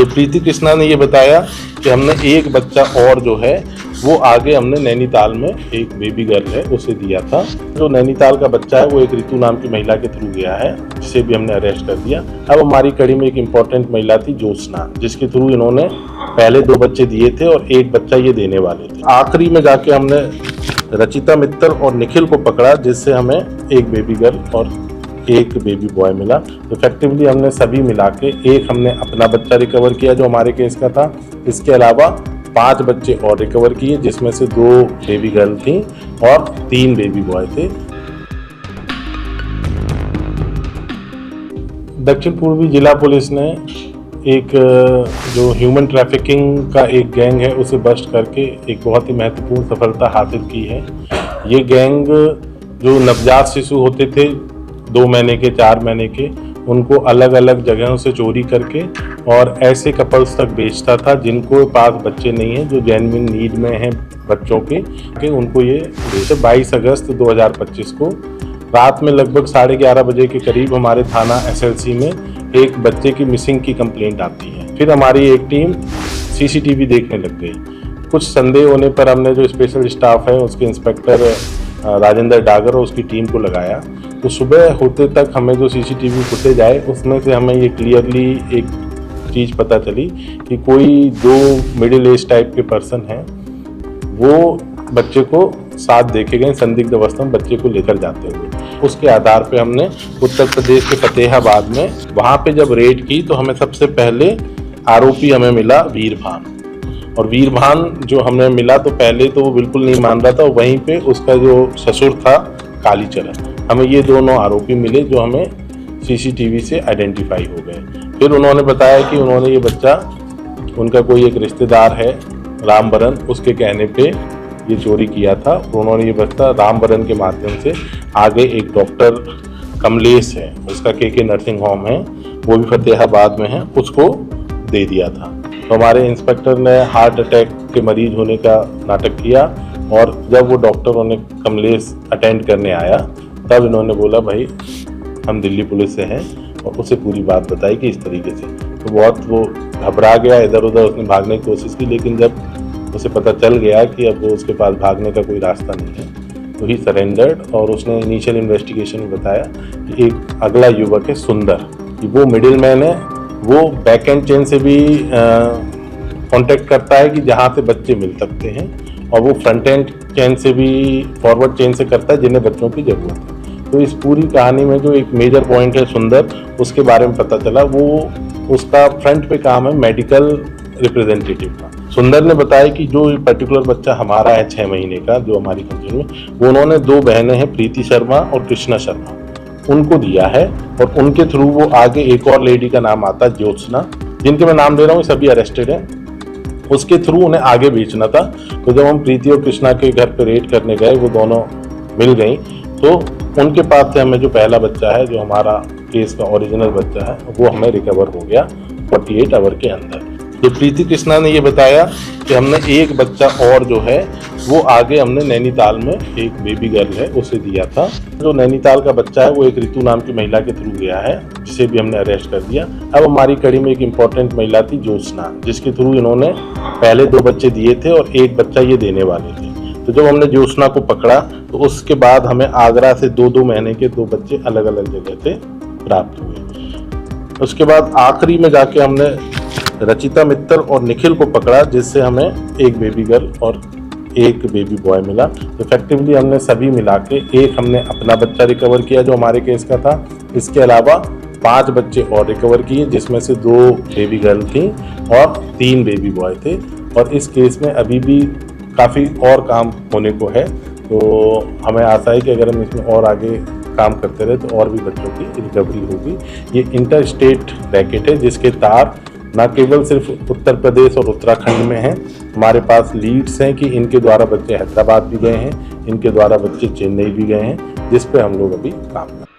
तो प्रीति कृष्णा ने ये बताया कि हमने एक बच्चा और जो है वो आगे हमने नैनीताल में एक बेबी गर्ल है उसे दिया था। जो नैनीताल का बच्चा है वो एक ऋतु नाम की महिला के थ्रू गया है, जिसे भी हमने अरेस्ट कर दिया। अब हमारी कड़ी में एक इम्पोर्टेंट महिला थी ज्योत्सना, जिसके थ्रू इन्होंने पहले 2 बच्चे दिए थे और एक बच्चा ये देने वाले थे। आखिरी में जाके हमने रचिता मित्तल और निखिल को पकड़ा, जिससे हमें एक बेबी गर्ल और एक बेबी बॉय मिला। इफेक्टिवली हमने सभी मिला के एक हमने अपना बच्चा रिकवर किया जो हमारे केस का था। इसके अलावा 5 बच्चे और रिकवर किए, जिसमें से 2 बेबी गर्ल थी और 3 बेबी बॉय थे। दक्षिण पूर्वी जिला पुलिस ने एक जो ह्यूमन ट्रैफिकिंग का एक गैंग है उसे बस्ट करके एक बहुत ही महत्वपूर्ण सफलता हासिल की है। ये गैंग जो नवजात शिशु होते थे 2 महीने के 4 महीने के, उनको अलग अलग जगहों से चोरी करके और ऐसे कपल्स तक बेचता था जिनको पास बच्चे नहीं हैं, जो जेन्युइन नीड में हैं बच्चों के उनको ये बेचे। 22 अगस्त 2025 को रात में लगभग 11:30 बजे के करीब हमारे थाना SLC में एक बच्चे की मिसिंग की कंप्लेंट आती है। फिर हमारी एक टीम CCTV देखने लग गई। कुछ संदेह होने पर हमने जो स्पेशल स्टाफ है उसके इंस्पेक्टर राजेंद्र डागर और उसकी टीम को लगाया। तो सुबह होते तक हमें जो CCTV फुटेज आए उसमें से हमें ये क्लियरली एक चीज़ पता चली कि कोई 2 मिडिल एज टाइप के पर्सन हैं, वो बच्चे को साथ देखे गए संदिग्ध अवस्था में बच्चे को लेकर जाते हुए। उसके आधार पे हमने उत्तर प्रदेश के फतेहाबाद में वहाँ पे जब रेड की तो हमें सबसे पहले आरोपी हमें मिला वीरभान। और वीरभान जो हमें मिला तो पहले तो वो बिल्कुल नहीं मान रहा था, वहीं पे उसका जो ससुर था कालीचरण, हमें ये दोनों आरोपी मिले जो हमें CCTV से आइडेंटिफाई हो गए। फिर उन्होंने बताया कि उन्होंने ये बच्चा, उनका कोई एक रिश्तेदार है रामबरन, उसके कहने पे ये चोरी किया था। उन्होंने ये बच्चा रामबरन के माध्यम से आगे एक डॉक्टर कमलेश है, उसका KK नर्सिंग होम है, वो भी फतेहाबाद में है, उसको दे दिया था। तो हमारे इंस्पेक्टर ने हार्ट अटैक के मरीज होने का नाटक किया और जब वो डॉक्टर उन्हें कमलेश अटेंड करने आया तब इन्होंने बोला भाई हम दिल्ली पुलिस से हैं, और उसे पूरी बात बताई कि इस तरीके से। तो बहुत वो घबरा गया, इधर उधर उसने भागने की कोशिश की, लेकिन जब उसे पता चल गया कि अब वो उसके पास भागने का कोई रास्ता नहीं है तो ही सरेंडर्ड। और उसने इनिशियल इन्वेस्टिगेशन में बताया कि एक अगला युवक है सुंदर, कि वो मिडिल मैन है, वो बैक एंड चेन से भी कांटेक्ट करता है कि जहाँ से बच्चे मिल सकते हैं, और वो फ्रंट एंड चेन से भी फॉरवर्ड चेन से करता है जिन्हें बच्चों की ज़रूरत है। तो इस पूरी कहानी में जो एक मेजर पॉइंट है सुंदर, उसके बारे में पता चला। वो उसका फ्रंट पे काम है मेडिकल रिप्रेजेंटेटिव का। सुंदर ने बताया कि जो पर्टिकुलर बच्चा हमारा है 6 महीने का जो हमारी कंपनी में, वो उन्होंने 2 बहनें हैं प्रीति शर्मा और कृष्णा शर्मा, उनको दिया है, और उनके थ्रू वो आगे एक और लेडी का नाम आता है ज्योत्सना, जिनके मैं नाम ले रहा हूँ, सभी अरेस्टेड हैं, उसके थ्रू उन्हें आगे बेचना था। तो जब हम प्रीति और कृष्णा के घर पे रेड करने गए, वो दोनों मिल गई, तो उनके पास से हमें जो पहला बच्चा है, जो हमारा केस का ओरिजिनल बच्चा है, वो हमें रिकवर हो गया 48 आवर के अंदर। तो प्रीति कृष्णा ने ये बताया कि हमने एक बच्चा और जो है वो आगे हमने नैनीताल में एक बेबी गर्ल है उसे दिया था। जो नैनीताल का बच्चा है वो एक ऋतु नाम की महिला के थ्रू गया है, जिसे भी हमने अरेस्ट कर दिया। अब हमारी कड़ी में एक इम्पोर्टेंट महिला थी ज्योत्सना, जिसके थ्रू इन्होंने पहले 2 बच्चे दिए थे और एक बच्चा ये देने वाले थे। तो जब हमने ज्योत्सना को पकड़ा तो उसके बाद हमें आगरा से 2-2 महीने के 2 बच्चे अलग अलग जगह से प्राप्त हुए। उसके बाद आखिरी में जाके हमने रचिता मित्तल और निखिल को पकड़ा, जिससे हमें एक बेबी गर्ल और एक बेबी बॉय मिला। इफेक्टिवली हमने सभी मिला के एक हमने अपना बच्चा रिकवर किया जो हमारे केस का था। इसके अलावा 5 बच्चे और रिकवर किए, जिसमें से 2 बेबी गर्ल थी और 3 बेबी बॉय थे। और इस केस में अभी भी काफ़ी और काम होने को है, तो हमें आशा है कि अगर हम इसमें और आगे काम करते रहे तो और भी बच्चों की रिकवरी होगी। ये इंटर स्टेट रैकेट है, जिसके तार न केवल सिर्फ उत्तर प्रदेश और उत्तराखंड में हैं, हमारे पास लीड्स हैं कि इनके द्वारा बच्चे हैदराबाद भी गए हैं, इनके द्वारा बच्चे चेन्नई भी गए हैं, जिस पे हम लोग अभी काम कर रहे हैं।